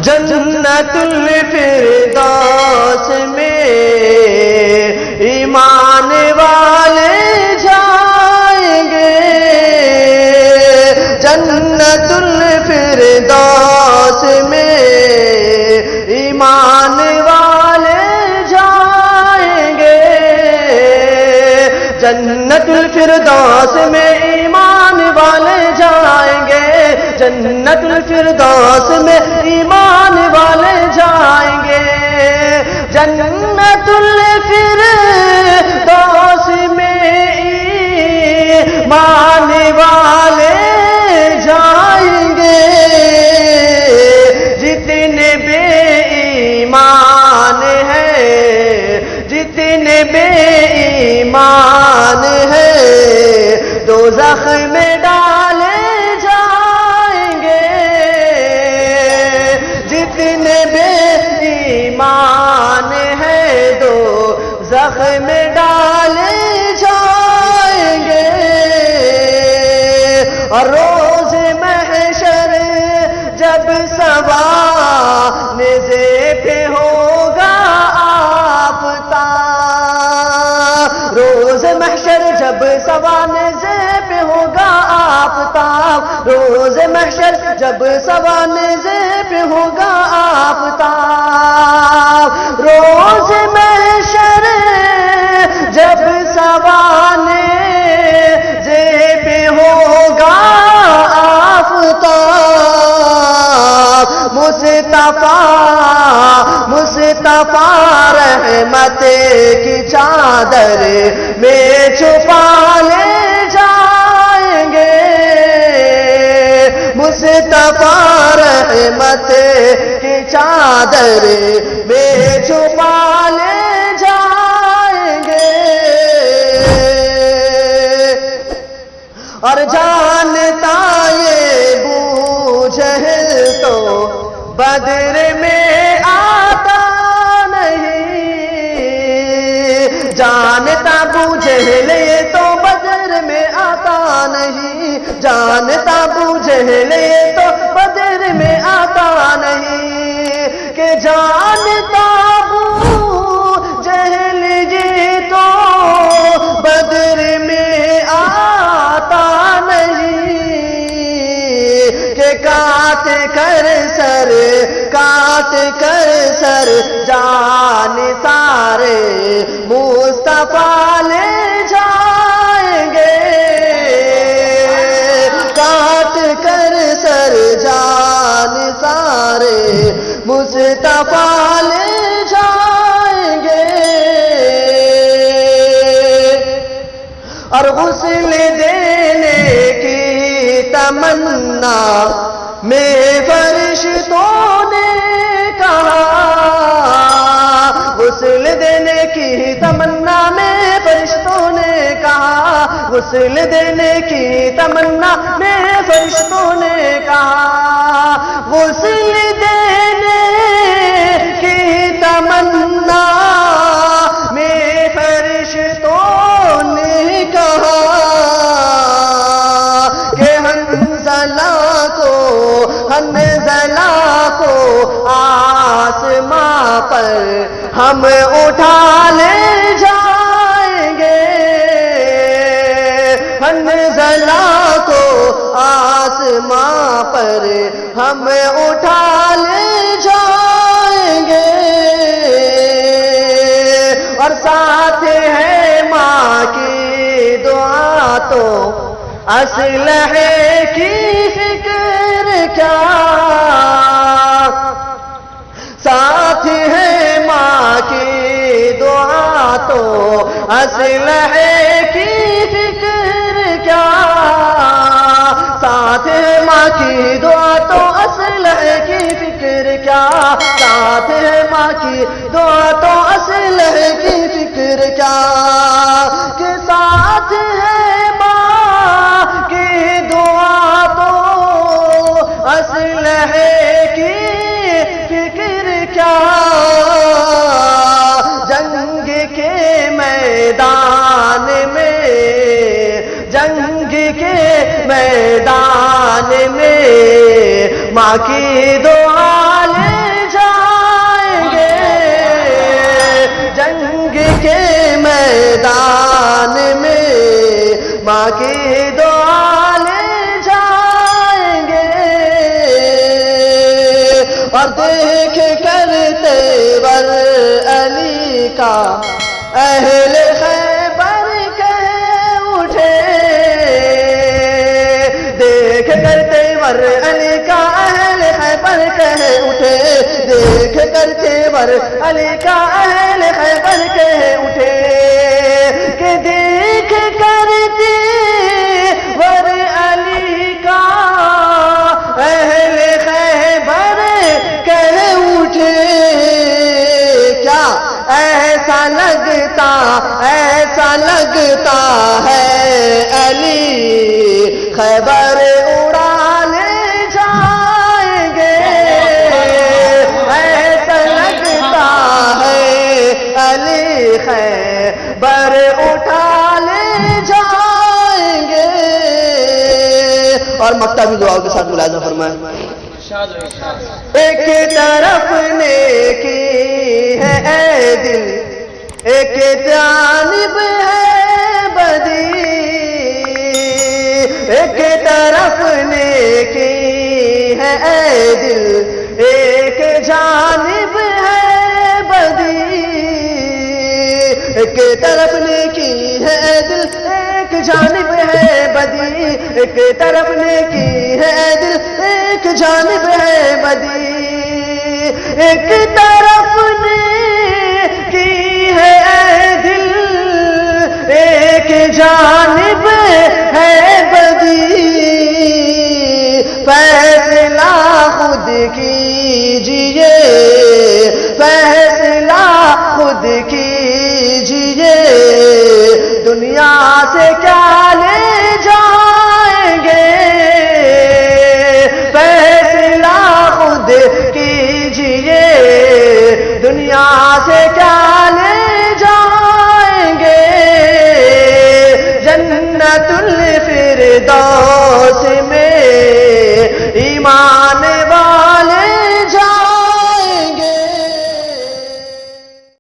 جنت الفردوس میں ایمان والے جائیں گے، جنت الفردوس میں ایمان والے جائیں گے، جنت الفردوس میں ایمان والے جائیں گے، جنت الفردوس میں ایمان والے جائیں گے، جنت الفردوس میں ایمان والے جائیں گے، جتنے بے ایمان ہیں، جتنے بے ایمان ہیں دوزخ میں ڈالے جائیں گے، جتنے بے ایمان ہیں دوزخ میں ڈالے جائیں گے، اور روز محشر جب سوال پہ ہوگا آفتاب، روز محشر جب سوال پہ ہوگا آفتاب، روز محشر جب سوال پہ ہوگا آفتاب، روز محشر جب سوال پہ ہوگا آفتاب، مصطفیٰ رحمت کی چادر میں چھپا لے جائیں گے، مصطفیٰ رحمت کی چادر میں چھپا لے جائیں گے، اور جانتا یہ ابو جہل تو بدر میں آتا نہیں، جانتا ابو جہل یہ تو بدر میں آتا نہیں، جانتا ابو جہل یہ تو بدر میں آتا نہیں، کہ جانتا ابو جہل یہ تو بدر میں آتا نہیں، کہ کاٹ کر سر جان سارے مصطفیٰ لے جائیں گے، کاٹ کر سر جان سارے مصطفیٰ لے جائیں گے، اور غسل دینے کی تمنا میں فرشتوں نے کہا، غسل دینے کی تمنا میں فرشتوں نے کہا، غسل دینے کی تمنا میں فرشتوں نے کہا، غسل دینے کی تمنا میں فرشتوں نے کہا، کہ حنظلہ کو آسماں پر ہم اٹھا لے جائیں گے، حنظلہ کو آسماں پر ہم اٹھا لے جائیں گے، اور ساتھ ہے ماں کی دعا تو اسلحے کی فکر کیا، ساتھ ہے ماں کی دعا تو اسلحے کی فکر کیا، ساتھ ہے ماں کی دعا تو اسلحے کی فکر کیا، ساتھ ہے ماں کی دعا تو اسلحے کی فکر کیا، کہ ساتھ ہے اسلحے کی فکر کیا، جنگ کے میدان میں، جنگ کے میدان میں ماں کی دعا لے اور دیکھ کر تیور علی کا اہل خیبر کہہ اٹھے، دیکھ کر تیور علی کا اہل خیبر کہہ اٹھے، دیکھ کر تیور علی کا اہل خیبر کہہ اٹھے، کہ دیکھ کر تیور علی کا اہل خیبر کہہ اٹھے، کیا ایسا لگتا ہے علی خیبر اڑا لے جائیں گے، ایسا لگتا ہے علی خیبر اٹھا لے جائیں گے۔ اور مکتبی دعاؤں کے ساتھ ملاحظہ فرمائیں۔ ایک طرف نیکی ہے اے دل، ایک جانب ہے بدی، ایک طرف نیکی ہے اے دل، ایک جانب ہے بدی، ایک طرف نیکی ہے اے دل، ایک جانب ہے بدی، ایک طرف نیکی ہے اے دل، ایک جانب ہے بدی، ایک طرف نیکی ہے اے دل، ایک جانب ہے بدی، فیصلہ خود کیجئے، فیصلہ خود کیجئے، دنیا سے کیا لے جائیں گے، فیصلہ خود کیجئے، دنیا سے کیا لے